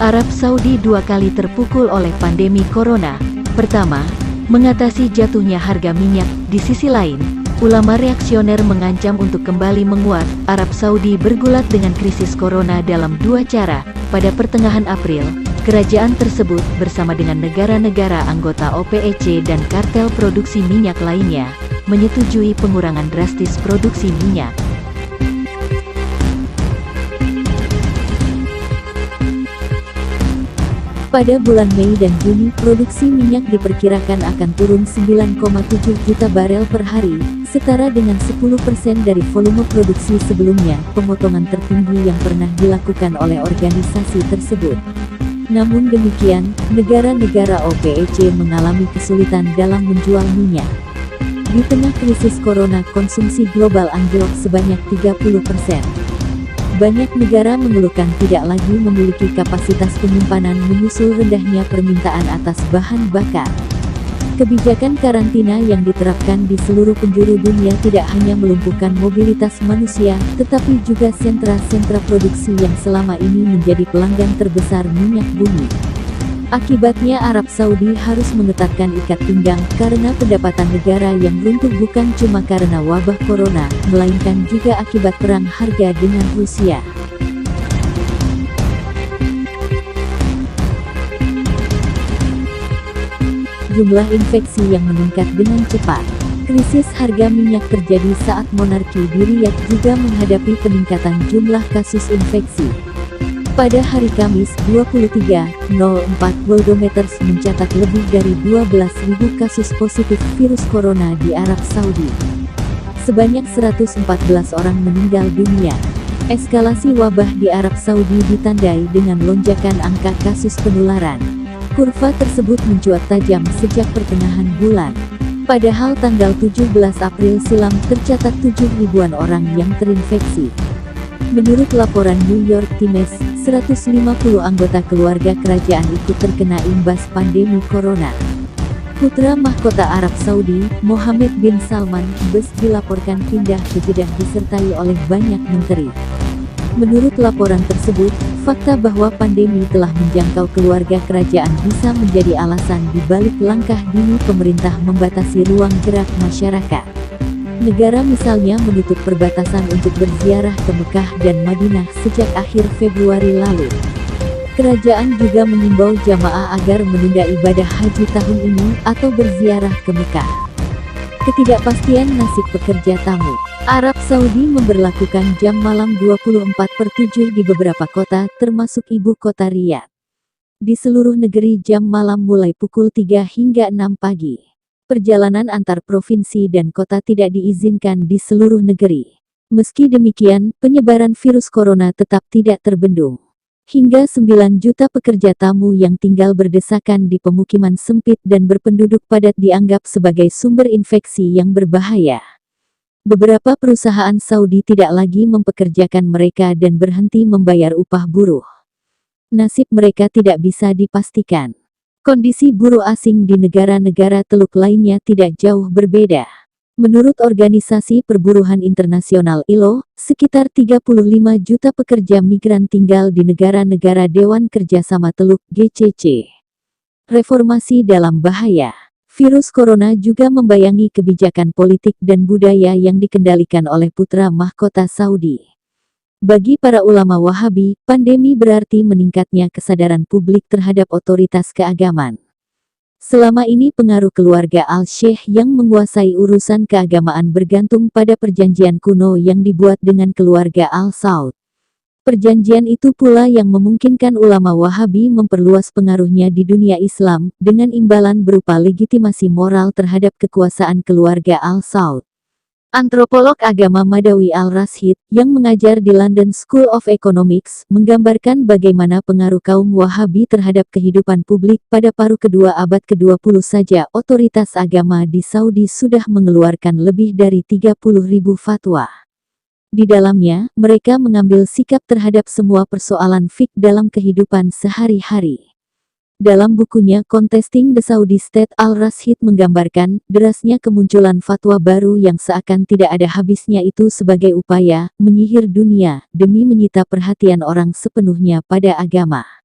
Arab Saudi dua kali terpukul oleh pandemi corona. Pertama, mengatasi jatuhnya harga minyak. Di sisi lain, ulama reaksioner mengancam untuk kembali menguat. Arab Saudi bergulat dengan krisis corona dalam dua cara. Pada pertengahan April, kerajaan tersebut bersama dengan negara-negara anggota OPEC dan kartel produksi minyak lainnya, menyetujui pengurangan drastis produksi minyak. Pada bulan Mei dan Juni, produksi minyak diperkirakan akan turun 9,7 juta barel per hari, setara dengan 10% dari volume produksi sebelumnya, pemotongan tertinggi yang pernah dilakukan oleh organisasi tersebut. Namun demikian, negara-negara OPEC mengalami kesulitan dalam menjual minyak. Di tengah krisis corona, konsumsi global anjlok sebanyak 30%. Banyak negara mengeluhkan tidak lagi memiliki kapasitas penyimpanan menyusul rendahnya permintaan atas bahan bakar. Kebijakan karantina yang diterapkan di seluruh penjuru dunia tidak hanya melumpuhkan mobilitas manusia, tetapi juga sentra-sentra produksi yang selama ini menjadi pelanggan terbesar minyak bumi. Akibatnya Arab Saudi harus mengetatkan ikat pinggang karena pendapatan negara yang runtuh bukan cuma karena wabah corona, melainkan juga akibat perang harga dengan Rusia. Jumlah infeksi yang meningkat dengan cepat. Krisis harga minyak terjadi saat monarki di Riyadh juga menghadapi peningkatan jumlah kasus infeksi. Pada hari Kamis, 23.04 Worldometers mencatat lebih dari 12.000 kasus positif virus corona di Arab Saudi. Sebanyak 114 orang meninggal dunia. Eskalasi wabah di Arab Saudi ditandai dengan lonjakan angka kasus penularan. Kurva tersebut mencuat tajam sejak pertengahan bulan. Padahal tanggal 17 April silam tercatat 7.000-an orang yang terinfeksi. Menurut laporan New York Times, 150 anggota keluarga kerajaan ikut terkena imbas pandemi corona. Putra mahkota Arab Saudi, Mohammed bin Salman, dilaporkan pindah ke Jeddah disertai oleh banyak menteri. Menurut laporan tersebut, fakta bahwa pandemi telah menjangkau keluarga kerajaan bisa menjadi alasan di balik langkah dini pemerintah membatasi ruang gerak masyarakat. Negara misalnya menutup perbatasan untuk berziarah ke Mekah dan Madinah sejak akhir Februari lalu. Kerajaan juga mengimbau jamaah agar menunda ibadah haji tahun ini atau berziarah ke Mekah. Ketidakpastian nasib pekerja tamu. Arab Saudi memberlakukan jam malam 24/7 di beberapa kota, termasuk ibu kota Riyadh. Di seluruh negeri jam malam mulai pukul 3 hingga 6 pagi. Perjalanan antar provinsi dan kota tidak diizinkan di seluruh negeri. Meski demikian, penyebaran virus corona tetap tidak terbendung. Hingga 9 juta pekerja tamu yang tinggal berdesakan di pemukiman sempit dan berpenduduk padat dianggap sebagai sumber infeksi yang berbahaya. Beberapa perusahaan Saudi tidak lagi mempekerjakan mereka dan berhenti membayar upah buruh. Nasib mereka tidak bisa dipastikan. Kondisi buruh asing di negara-negara Teluk lainnya tidak jauh berbeda. Menurut Organisasi Perburuhan Internasional ILO, sekitar 35 juta pekerja migran tinggal di negara-negara Dewan Kerjasama Teluk (GCC). Reformasi dalam bahaya. Virus corona juga membayangi kebijakan politik dan budaya yang dikendalikan oleh putra mahkota Saudi. Bagi para ulama Wahabi, pandemi berarti meningkatnya kesadaran publik terhadap otoritas keagamaan. Selama ini pengaruh keluarga Al-Sheikh yang menguasai urusan keagamaan bergantung pada perjanjian kuno yang dibuat dengan keluarga Al-Saud. Perjanjian itu pula yang memungkinkan ulama Wahabi memperluas pengaruhnya di dunia Islam, dengan imbalan berupa legitimasi moral terhadap kekuasaan keluarga Al-Saud. Antropolog agama Madawi Al-Rashid, yang mengajar di London School of Economics, menggambarkan bagaimana pengaruh kaum Wahabi terhadap kehidupan publik pada paruh kedua abad ke-20 saja. Otoritas agama di Saudi sudah mengeluarkan lebih dari 30.000 fatwa. Di dalamnya, mereka mengambil sikap terhadap semua persoalan fik dalam kehidupan sehari-hari. Dalam bukunya Contesting the Saudi State, Al-Rashid menggambarkan derasnya kemunculan fatwa baru yang seakan tidak ada habisnya itu sebagai upaya menyihir dunia demi menyita perhatian orang sepenuhnya pada agama.